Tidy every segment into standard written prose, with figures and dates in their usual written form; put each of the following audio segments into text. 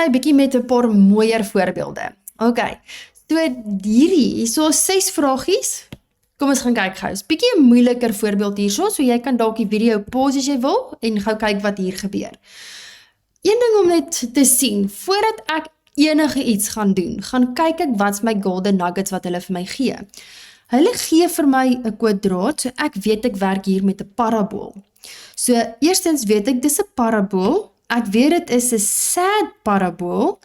nou 'n bietjie met 'n paar mooier voorbeelde. Okay, so hierdie, so 6 vragies. Kom ons gaan kyk gou. Is bietjie 'n moeiliker voorbeeld hierso, so jy kan dalk die video pause as jy wil en gou kyk wat hier gebeur. Een ding om net te sien, voordat ek enige iets gaan doen, gaan kyk ek wat's my golden nuggets wat hulle vir my gee. Hulle gee vir my 'n kwadraat, so ek weet ek werk hier met 'n parabool. So, eerstens weet ek dis 'n parabool, ek weet dit is 'n sad parabool,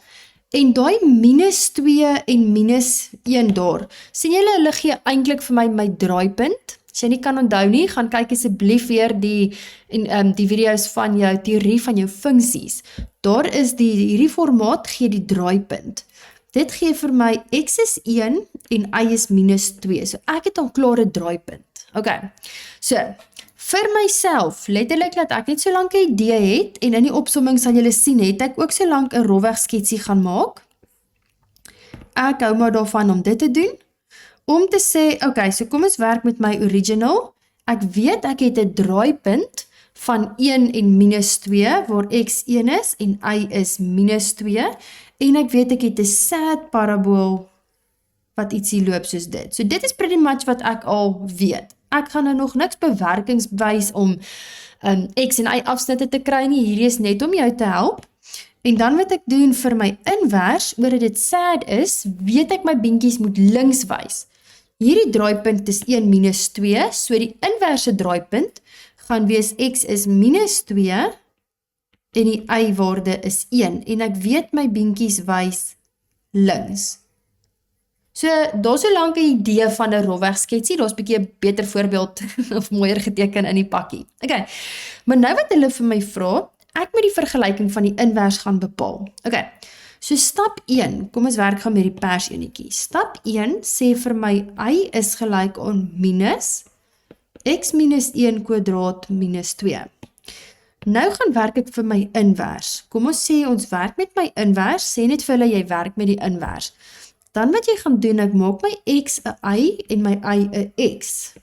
en daai -2 en -1 daar, sien julle, hulle gee eintlik vir my draaipunt. As jy nie kan onthou nie, gaan kyk asseblief weer die video's van jou teorie van jou funksies. Daar is hierdie formaat gee die draaipunt. Dit gee vir my x is 1 en y is -2. So ek het al klaar 'n draaipunt. Okay. So, vir myself, letterlik dat ek net so lank 'n idee het, en in die opsomming sal julle sien, het ek ook so lank 'n rofweg sketsie gaan maak. Ek hou maar daarvan om dit te doen, om te sê, okay, so kom ons werk met my original. Ek weet ek het 'n draaipunt van 1 en -2, waar x 1 is en y is -2, en ek weet ek het 'n sad parabool wat ietsie loop soos dit. So dit is pretty much wat ek al weet. Ek gaan nou nog niks bewerkings wys om x en y afsnitte te kry nie, hierdie is net om jou te help. En dan wat ek doen vir my invers, oor dit sad is, weet ek my beentjies moet links wys. Hierdie draaipunt is 1 -2, so die inverse draaipunt gaan wees x is -2 en die y-waarde is 1, en ek weet my beentjies wys links. So, daar is so lank 'n idee van 'n rofweg sketsie, daar is bietjie 'n beter voorbeeld of mooier geteken in die pakkie. Okay, maar nou wat hulle vir my vra, ek moet die vergelyking van die invers gaan bepaal. Okay, so stap 1, kom ons werk gaan met die pers enetjie. Stap 1 sê vir my y is gelyk aan minus x minus 1 kwadraat minus 2. Nou gaan werk ek vir my invers. Kom ons sê ons werk met my invers, sê net vir hulle jy werk met die invers. Dan wat jy gaan doen, ek maak my x 'n y en my y 'n x.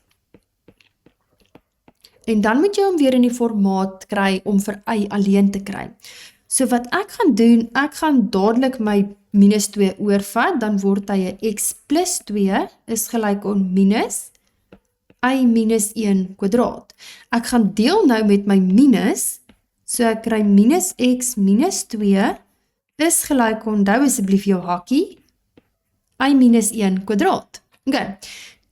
En dan moet jy hom weer in die formaat kry om vir y alleen te kry. So wat ek gaan doen, ek gaan dadelik my -2 oorvat, dan word hy 'n x plus 2 is gelyk aan minus y minus 1 kwadraat. Ek gaan deel nou met my minus, so ek kry minus x minus 2 is gelyk aan, onthou asseblief jou hakkie, y minus 1 kwadraat. Okay.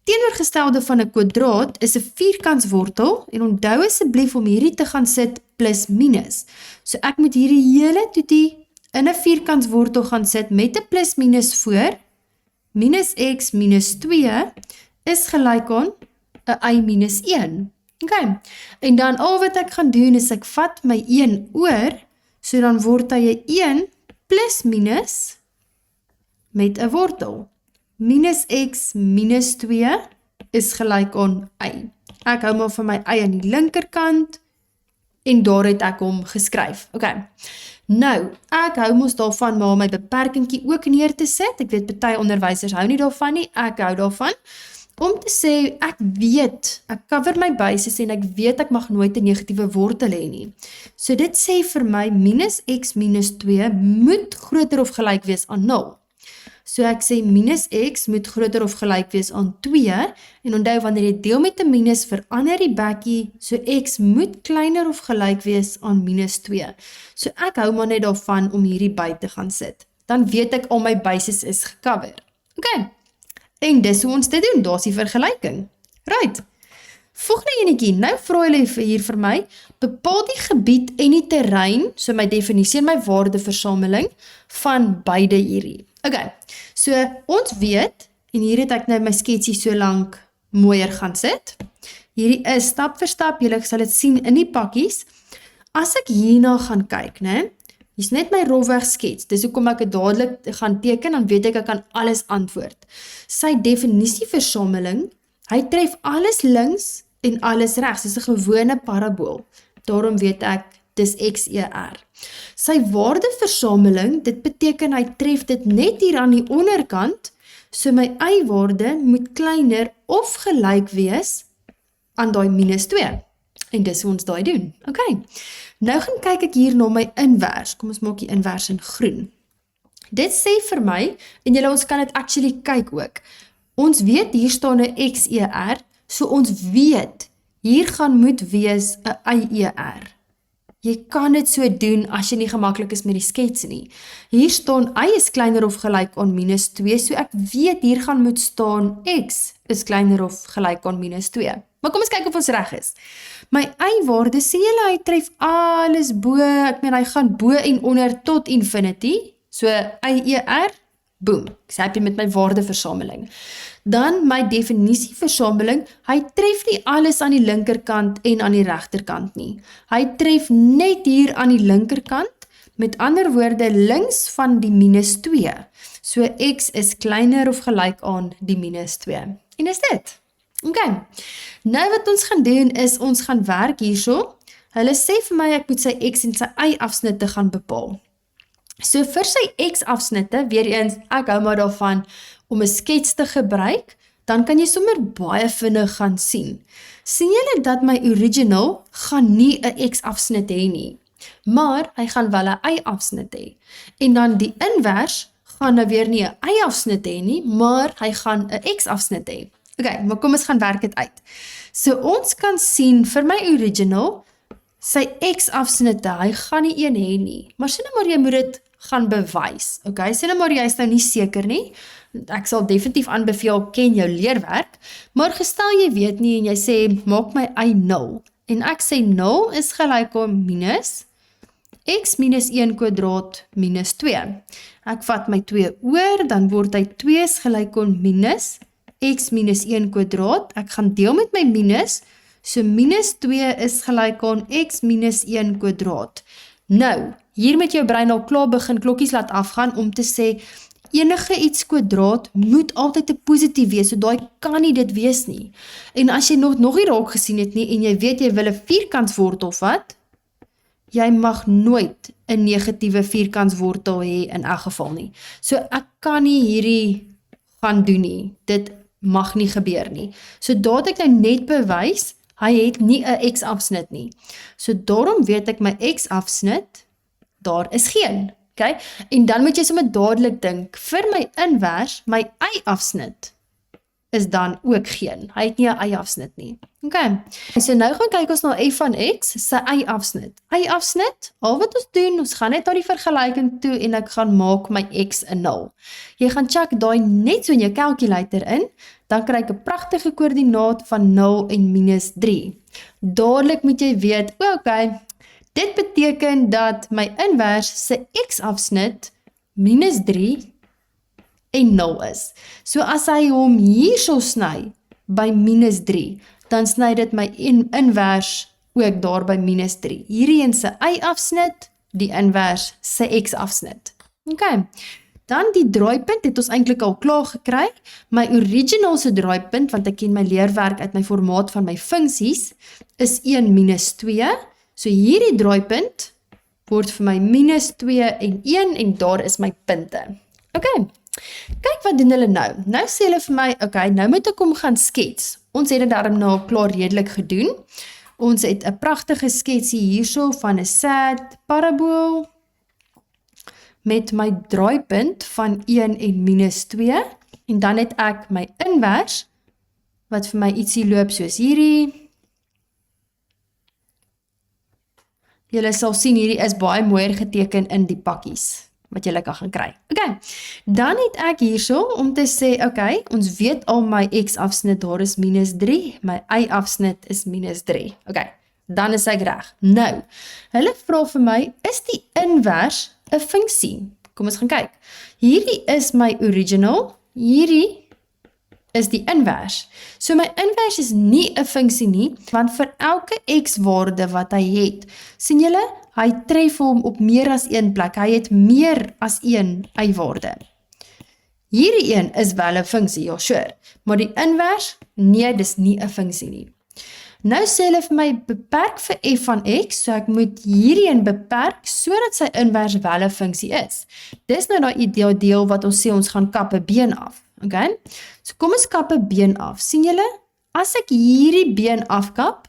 Teenoorgestelde van 'n kwadraat is 'n vierkantswortel, en onthou asseblief om hierdie te gaan sit plus minus. So ek moet hierdie hele toetie in 'n vierkantswortel gaan sit met 'n plus minus voor. Minus x minus 2 is gelyk aan 'n y minus 1. Okay. En dan al wat ek gaan doen is ek vat my 1 oor, so dan word hy 'n 1 plus minus met 'n wortel. Minus x minus 2 is gelyk aan y. Ek hou maar vir my y aan die linkerkant, en daar het ek hom geskryf. Okay. Nou, ek hou mos daarvan maar my beperkingkie ook neer te sit. Ek weet party onderwysers hou nie daarvan nie, ek hou daarvan. Om te sê, ek weet, ek cover my basis en ek weet ek mag nooit 'n negatiewe wortel hê nie. So dit sê vir my, minus x minus 2 moet groter of gelyk wees aan 0. So ek sê minus x moet groter of gelyk wees aan 2, en onthou wanneer jy deel met 'n minus verander die bekkie, so x moet kleiner of gelyk wees aan minus 2. So ek hou maar net daarvan om hierdie by te gaan sit. Dan weet ek al my basis is gecover. Okay, en dis hoe ons dit doen, daar is die vergelyking. Right. Volgende enetjie, nou vra hulle hier vir my, bepaal die gebied en die terrein, so my definisie en my waardeversameling, van beide hierdie. Okay, so ons weet, en hier het ek nou my sketsie so lank mooier gaan sit. Hierdie is stap vir stap, julle sal dit sien in die pakkies. As ek hierna gaan kyk, né? Hier's net my rofweg skets. Dis hoekom ek dit dadelik gaan teken, dan weet ek kan alles antwoord. Sy definisieversameling, hy tref alles links en alles regs. Dis 'n gewone parabool. Daarom weet ek dis XER. Sy waardeversameling, dit beteken hy tref dit net hier aan die onderkant, so my y-waarde moet kleiner of gelyk wees aan daai minus 2. En dis hoe ons daai doen. Okay. Nou gaan kyk ek hier na my invers. Kom ons maak die invers in groen. Dit sê vir my, en julle ons kan dit actually kyk ook. Ons weet hier staan 'n XER, so ons weet, hier gaan moet wees 'n IER. Jy kan dit so doen as jy nie gemaklik is met die skets nie. Hier staan y is kleiner of gelyk aan minus 2, so ek weet hier gaan moet staan x is kleiner of gelyk aan minus 2. Maar kom ons kyk of ons reg is. My y-waarde, sê julle, hy tref alles bo, ek meen hy gaan bo en onder tot infinity, so IER, boom, ek is happy met my waardeversameling. Dan my definisieversameling, hy tref nie alles aan die linkerkant en aan die regterkant nie. Hy tref net hier aan die linkerkant, met ander woorde links van die minus 2. So x is kleiner of gelyk aan die minus 2. En is dit? Ok, nou wat ons gaan doen is, ons gaan werk hierso. Hulle sê vir my, ek moet sy x en sy y afsnitte gaan bepaal. So vir sy x-afsnitte, weer eens, ek hou maar daarvan om 'n skets te gebruik, dan kan jy sommer baie vinnig gaan sien. Sien julle dat my original gaan nie 'n x-afsnit hê nie, maar hy gaan wel 'n y-afsnit hê. En dan die invers gaan nou weer nie 'n y-afsnit hê nie, maar hy gaan 'n x-afsnit hê. Ok, maar kom ons gaan werk dit uit. So ons kan sien vir my original, sy x-afsnitte, hy gaan nie een hê nie. Maar sê nou maar jy moet dit gaan bewys. Ok, sê nou maar jy is nou nie seker nie. Ek sal definitief aanbeveel, ken jou leerwerk. Maar gestel jy weet nie en jy sê, maak my y 0. En ek sê 0 is gelyk aan minus x minus 1 kwadraat minus 2. Ek vat my 2 oor, dan word hy 2 is gelyk aan minus x minus 1 kwadraat. Ek gaan deel met my minus, so minus 2 is gelyk aan x minus 1 kwadraat. Nou, hier met jou brein al klaar begin klokkies laat afgaan om te sê, enige iets kwadraat moet altyd 'n positief wees, so daai kan nie dit wees nie. En as jy nog nie raak gesien het nie, en jy weet jy wil 'n vierkantswortel vat, jy mag nooit 'n negatiewe vierkantswortel hê in elk geval nie. So ek kan nie hierdie gaan doen nie, dit mag nie gebeur nie. So daad ek nou net bewys, hy het nie 'n x-afsnit nie. So daarom weet ek my x-afsnit, daar is geen. Okay? En dan moet jy sommer dadelik dink, vir my invers, my y-afsnit is dan ook geen. Hy het nie 'n y-afsnit nie. Okay. So nou gaan kyk ons na f van x, sy y-afsnit. Y-afsnit, al wat ons doen, ons gaan net na die vergelyking toe en ek gaan maak my x 'n 0. Jy gaan check daai net so in jou calculator in, dan kry ek 'n pragtige koördinaat van 0 en minus 3. Dadelik moet jy weet, okay, dit beteken dat my invers se x-afsnit minus 3 en 0 is. So as hy hom hier sal sny by minus 3, dan sny dit my invers ook daar by minus 3. Hierdie een se y-afsnit, die invers se x-afsnit. Okay. Dan die draaipunt het ons eintlik al klaar gekry. My original se draaipunt, want ek ken my leerwerk uit my formaat van my funksies, is 1 minus 2. So hierdie draaipunt word vir my minus 2 en 1 en daar is my punte. Ok, kyk wat doen hulle nou. Nou sê hulle vir my, ok, nou moet ek hom gaan skets. Ons het dit daarom nou klaar redelik gedoen. Ons het 'n pragtige sketsie hierso van 'n sad parabool met my draaipunt van 1 en minus 2. En dan het ek my invers, wat vir my ietsie loop soos hierdie. Julle sal sien hierdie is baie mooier geteken in die pakkies wat julle kan gaan kry. Ok, dan het ek hierso om te sê, ok, ons weet al my x-afsnit daar is minus 3, my y-afsnit is minus 3. Ok, dan is ek reg. Nou, hulle vra vir my, is die invers 'n funksie? Kom ons gaan kyk. Hierdie is my original, hierdie is die invers. So my invers is nie 'n funksie nie, want vir elke x-waarde wat hy het, sien julle, hy tref hom op meer as een plek. Hy het meer as een y-waarde. Hierdie een is wel 'n funksie, ja, sure. Maar die invers, nee, dis nie 'n funksie nie. Nou sê hulle vir my, beperk vir f van x, so ek moet hierdie een beperk, sodat sy invers wel 'n funksie is. Dis nou die deel wat ons sê ons gaan kap 'n been af. Okay? So kom ons kap 'n been af. Sien julle? As ek hierdie been afkap,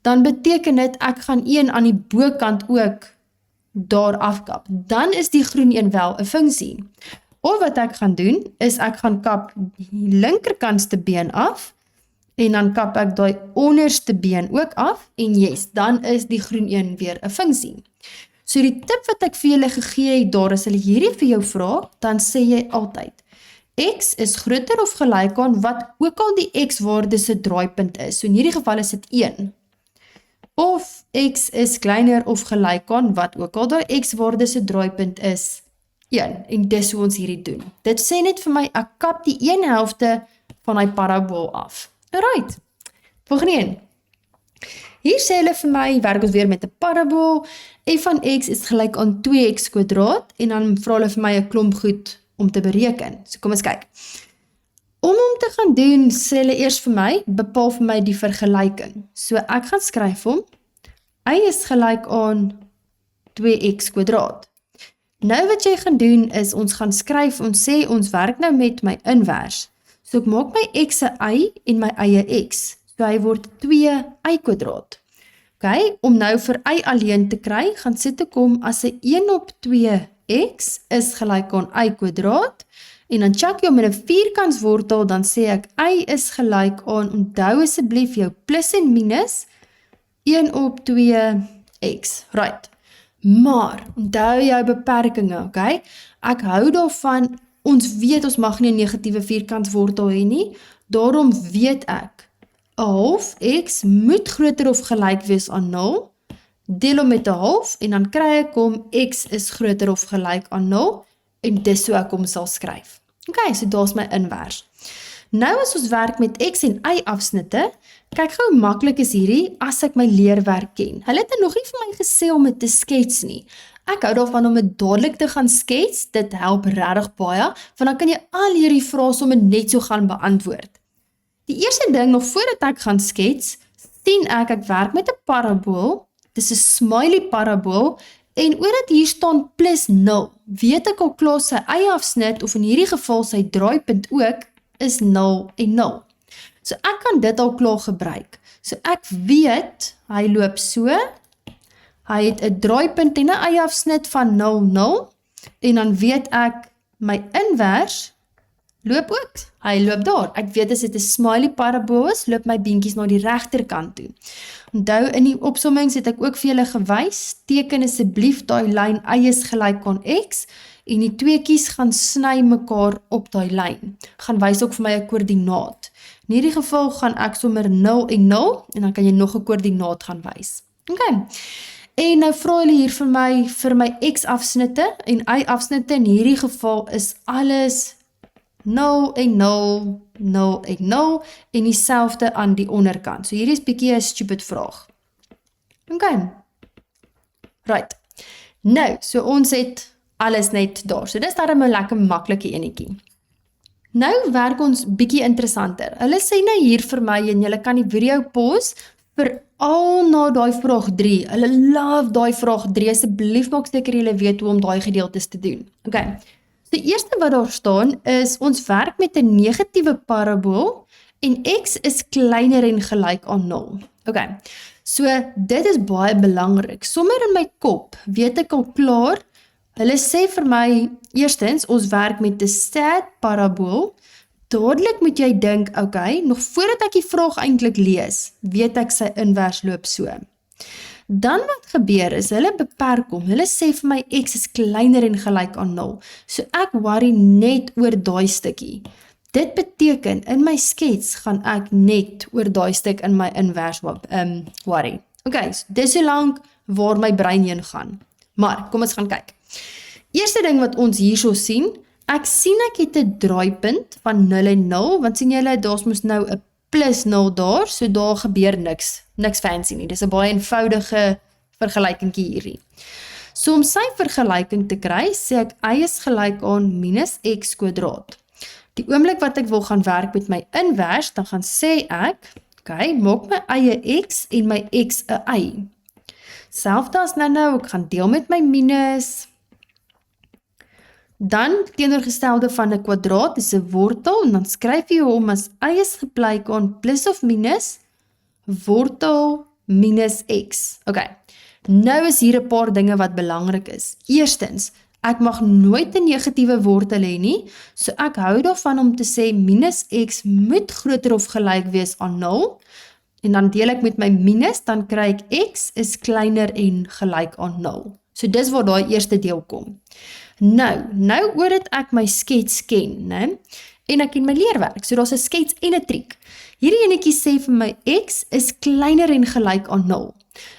dan beteken dit ek gaan een aan die bokant ook daar afkap, dan is die groen een wel 'n funksie. Of wat ek gaan doen, is ek gaan kap die linkerkantste been af, en dan kap ek die onderste been ook af, en yes, dan is die groen een weer 'n funksie. So die tip wat ek vir julle gegee het daar, as hulle hierdie vir jou vra, dan sê jy altyd, x is groter of gelyk aan wat ook al die x-waarde se draaipunt is. So in hierdie geval is dit 1. Of x is kleiner of gelyk aan wat ook al die x-waarde se draaipunt is, 1. En dis hoe ons hierdie doen. Dit sê net vir my, ek kap die een helfte van die parabool af. Alright, volgende een. Hier sê hulle vir my, werk ons weer met 'n parabool, f van x is gelyk aan 2x kwadraat, en dan vra hulle vir my 'n klomp goed om te bereken. So kom ons kyk. Om te gaan doen, sê hulle eers vir my, bepaal vir my die vergelyking. So ek gaan skryf hom, y is gelyk aan 2x kwadraat. Nou wat jy gaan doen is, ons gaan skryf, ons sê ons werk nou met my invers. So ek maak my x 'n y en my y 'n x. So hy word 2y kwadraat. Okay, om nou vir y alleen te kry, gaan sit ek hom as 'n 1/2x is gelyk aan y kwadraat, en dan check jy hom met 'n vierkantswortel, dan sê ek y is gelyk aan, onthou asseblief jou plus en minus, 1/2x. Right. Maar, onthou jou beperkinge, okay? Ek hou daarvan, ons weet ons mag nie 'n negatiewe vierkantswortel hê nie, daarom weet ek, 1/2 x moet groter of gelyk wees aan 0, deel hom met 1/2, en dan kry ek hom, x is groter of gelyk aan 0, en dis hoe ek hom sal skryf. Okay, so daar's my invers. Nou as ons werk met x en y afsnitte, kyk gou hoe maklik is hierdie as ek my leerwerk ken. Hulle het nog nie vir my gesê om dit te skets nie. Ek hou daarvan om dit dadelik te gaan skets, dit help regtig baie, want dan kan jy al hierdie vrae sommer net so gaan beantwoord. Die eerste ding, nog voordat ek gaan skets, sien ek werk met 'n parabool, dis 'n smiley parabool, en omdat hier staan plus 0, weet ek al klaar sy y-afsnit, of in hierdie geval sy draaipunt ook, is 0 en 0. So ek kan dit al klaar gebruik. So ek weet, hy loop so, hy het 'n draaipunt en 'n y-afsnit van 0, 0, en dan weet ek, my invers loop ook. Hy loop daar. Ek weet as dit 'n smiley parabool is, loop my beentjies na die regterkant toe. Onthou, in die opsommings het ek ook vir julle gewys, teken asseblief daai lyn y is gelyk aan x, en die tweekies gaan sny mekaar op daai lyn. Gaan wys ook vir my 'n koördinaat. In hierdie geval gaan ek sommer 0 en 0, en dan kan jy nog 'n koördinaat gaan wys. Okay. En nou vra hulle hier vir my x-afsnitte en y-afsnitte, in hierdie geval is alles 0 en 0, 0 en 0, en dieselfde aan die onderkant. So hierdie is bietjie 'n stupid vraag. Okay. Right. Nou, so ons het alles net daar. So dis daarom 'n lekker maklike enetjie. Nou werk ons bietjie interessanter. Hulle sê nou hier vir my, en julle kan die video pause, vir al na daai vraag 3. Hulle love daai vraag 3. Asseblief maak seker julle weet hoe om daai gedeeltes te doen. Okay. So die eerste wat daar staan is, ons werk met 'n negatiewe parabool, en x is kleiner en gelyk aan 0. Okay. So dit is baie belangrik. Sommer in my kop weet ek al klaar, hulle sê vir my, eerstens, ons werk met 'n sad parabool. Dadelik moet jy dink, okay, nog voordat ek die vraag eintlik lees, weet ek sy invers loop so. Dan wat gebeur is, hulle beperk hom, hulle sê vir my x is kleiner en gelyk aan 0. So ek worry net oor daai stukkie. Dit beteken, in my skets gaan ek net oor daai stuk in my invers worry. Okay, so dis so lank waar my brein heen gaan. Maar, kom ons gaan kyk. Eerste ding wat ons hierso sien, ek het 'n draaipunt van 0 en 0, want sien julle, daar's mos nou 'n plus 0 daar, so daar gebeur niks fancy nie. Dis 'n baie eenvoudige vergelykingkie hierdie. So om sy vergelyking te kry, sê ek y is gelyk aan minus x kwadraat. Die oomblik wat ek wil gaan werk met my invers, dan gaan sê ek, okay, maak my y 'n x en my x 'n y. Selfde as nou, ek gaan deel met my minus. Dan teenoorgestelde van 'n kwadraat is 'n wortel, en dan skryf jy hom as y is gelyk aan plus of minus wortel minus x. Okay. Nou is hier 'n paar dinge wat belangrik is. Eerstens, ek mag nooit 'n negatiewe wortel hê nie, so ek hou daarvan om te sê minus x moet groter of gelyk wees aan 0, en dan deel ek met my minus, dan kry ek x is kleiner en gelyk aan 0. So dis waar daai eerste deel kom. Nou oordat ek my skets ken, né? En ek ken my leerwerk, so daar's 'n skets en 'n triek. Hierdie enetjie sê vir my x is kleiner en gelyk aan 0.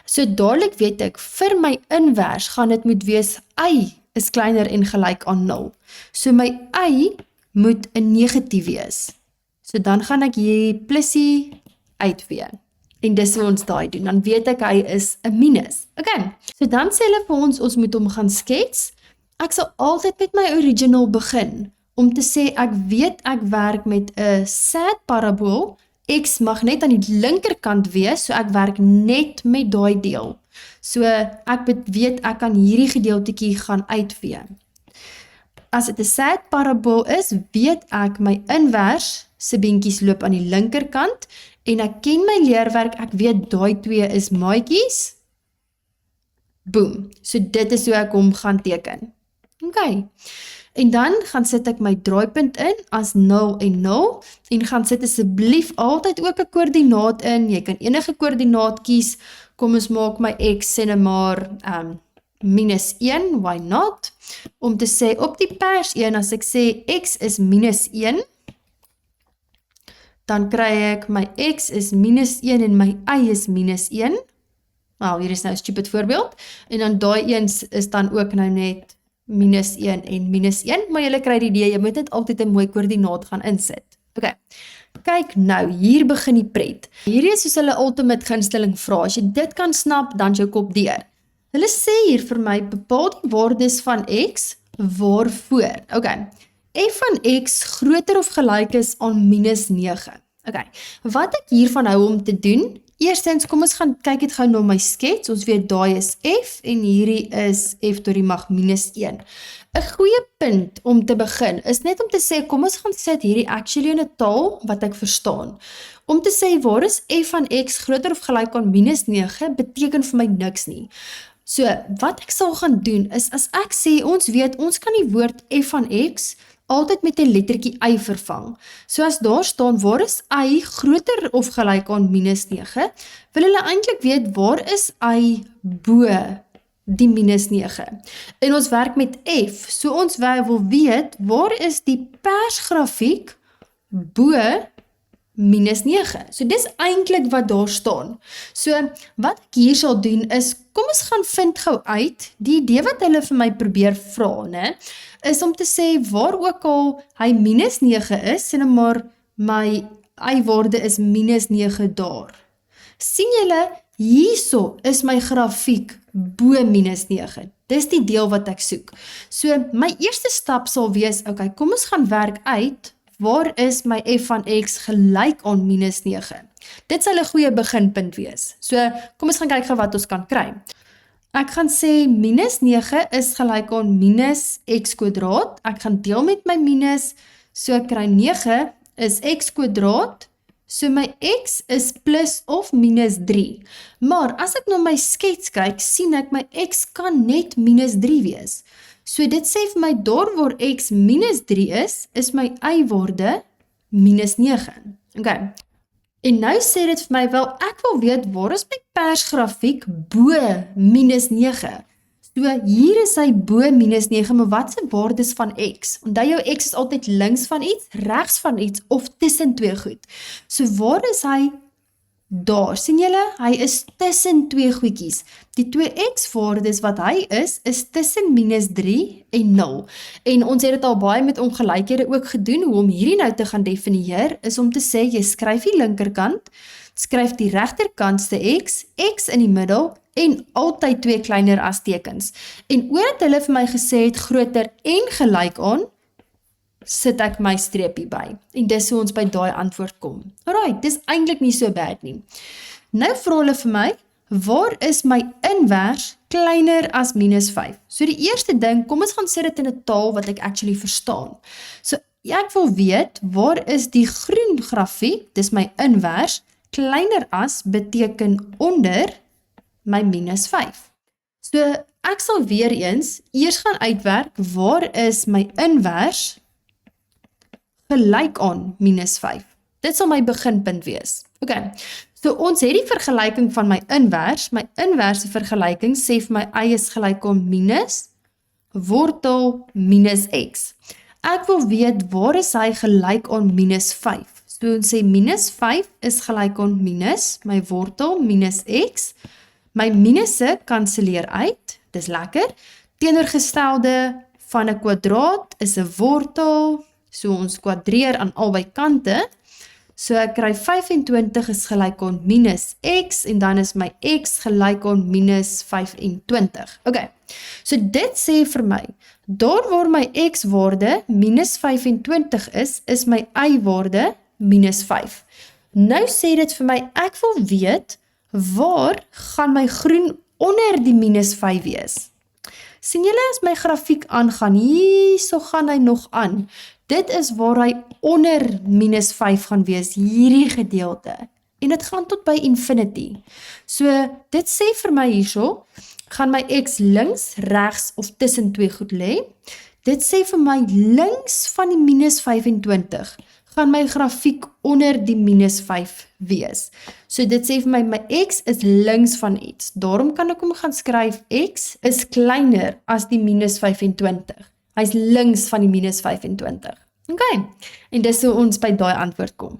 So dadelik weet ek, vir my invers gaan dit moet wees y is kleiner en gelyk aan 0. So my y moet 'n negatief wees. So dan gaan ek hier plusie uitvee. En dis hoe ons daai doen, dan weet ek hy is 'n minus. Okay, so dan sê hulle vir ons moet hom gaan skets. Ek sal altyd met my original begin, om te sê ek weet ek werk met 'n sad parabool, x mag net aan die linkerkant wees, so ek werk net met daai deel. So ek weet ek kan hierdie gedeeltetjie gaan uitvee. As dit 'n sad parabool is, weet ek my invers se beentjies loop aan die linkerkant, en ek ken my leerwerk, ek weet daai twee is maatjies. Boom. So dit is hoe ek hom gaan teken. Okay. En dan gaan sit ek my draaipunt in as 0 en 0, en gaan sit asseblief altyd ook 'n koördinaat in. Jy kan enige koördinaat kies. Kom ons maak my x sê maar minus 1, why not? Om te sê op die pers 1, as ek sê x is minus 1, dan kry ek my x is minus 1 en my y is minus 1. Nou, hier is nou 'n stupid voorbeeld. En dan daai een is dan ook nou net minus 1 en minus 1, maar julle kry die idee, jy moet net altyd 'n mooi koördinaat gaan insit. Okay. Kyk nou, hier begin die pret. Hierdie is soos hulle ultimate gunsteling vra. As jy dit kan snap, dan is jou kop deur. Hulle sê hier vir my, bepaal die waardes van x waarvoor. Okay. F van x groter of gelyk is aan minus 9. Okay. Wat ek hiervan hou om te doen, eerstens, kom ons gaan kyk het gou na my skets. Ons weet daai is f en hierdie is f tot die mag minus 1. 'n Goeie punt om te begin is net om te sê, kom ons gaan sit hierdie actually in 'n taal wat ek verstaan. Om te sê, waar is f van x groter of gelyk aan minus 9, beteken vir my niks nie. So, wat ek sal gaan doen is, as ek sê, ons weet, ons kan die woord f van x altyd met 'n lettertjie y vervang. So as daar staan, waar is y groter of gelyk aan minus 9, wil hulle eintlik weet, waar is y bo die minus 9. En ons werk met f, so ons wil weet, waar is die persgrafiek bo minus 9. So dis eintlik wat daar staan. So wat ek hier sal doen is, kom ons gaan vind gou uit, die idee wat hulle vir my probeer vra, né, is om te sê, waar ook al hy minus 9 is, sê maar my y-waarde is minus 9 daar. Sien julle, hierso is my grafiek bo minus 9. Dis die deel wat ek soek. So my eerste stap sal wees, okay, kom ons gaan werk uit, waar is my f van x gelyk aan minus 9? Dit sal 'n goeie beginpunt wees. So kom ons gaan kyk gou wat ons kan kry. Ek gaan sê minus 9 is gelyk aan minus x kwadraat. Ek gaan deel met my minus, so ek kry 9 is x kwadraat, so my x is plus of minus 3. Maar as ek na my skets kyk, sien ek my x kan net minus 3 wees. So dit sê vir my, daar waar x minus 3 is my y-waarde minus 9. Okay. En nou sê dit vir my, wel, ek wil weet, waar is my persgrafiek bo minus 9? So hier is hy bo minus 9, maar wat se waardes van x? Onthou jou x is altyd links van iets, regs van iets, of tussen twee goed. So waar is hy? Daar, sien julle? Hy is tussen twee goedjies. Die twee x-waardes wat hy is tussen minus 3 en 0. En ons het dit al baie met ongelykhede ook gedoen, hoe om hierdie nou te gaan definieer, is om te sê, jy skryf die linkerkant, skryf die regterkantste x in die middel, en altyd twee kleiner as tekens. En omdat hulle vir my gesê het, groter en gelyk aan, sit ek my streepie by. En dis hoe ons by daai antwoord kom. Alright, dis eintlik nie so bad nie. Nou vra hulle vir my, waar is my invers kleiner as minus 5? So die eerste ding, kom ons gaan sit dit in 'n taal wat ek actually verstaan. So ek wil weet, waar is die groen grafiek, dis my invers, kleiner as beteken onder my minus 5. So, ek sal weer eens eers gaan uitwerk, waar is my inwers gelyk aan minus 5. Dit sal my beginpunt wees. Ok, so ons het die vergelyking van my inverse vergelyking sê vir my y is gelyk aan minus wortel minus x. Ek wil weet waar is hy gelyk aan minus 5. So ons sê minus 5 is gelyk aan minus my wortel minus x. My minusse kanselleer uit, dis lekker. Teenoorgestelde van 'n kwadraat is 'n wortel, so ons kwadreer aan albei kante. So ek kry 25 is gelyk aan minus x en dan is my x gelyk aan minus 25. Ok, so dit sê vir my, daar waar my x waarde minus 25 is my y waarde minus 5. Nou sê dit vir my, ek wil weet, waar gaan my groen onder die minus 5 wees? Sien julle as my grafiek aangaan, hierso gaan hy nog aan. Dit is waar hy onder minus 5 gaan wees, hierdie gedeelte. En dit gaan tot by infinity. So, dit sê vir my hierso, gaan my x links, regs of tussen twee goed lê. Dit sê vir my links van die minus 25 gaan my grafiek onder die minus 5 wees. So dit sê vir my, my x is links van iets. Daarom kan ek hom gaan skryf, x is kleiner as die minus 25. Hy is links van die minus 25. Ok, en dis hoe ons by daai antwoord kom.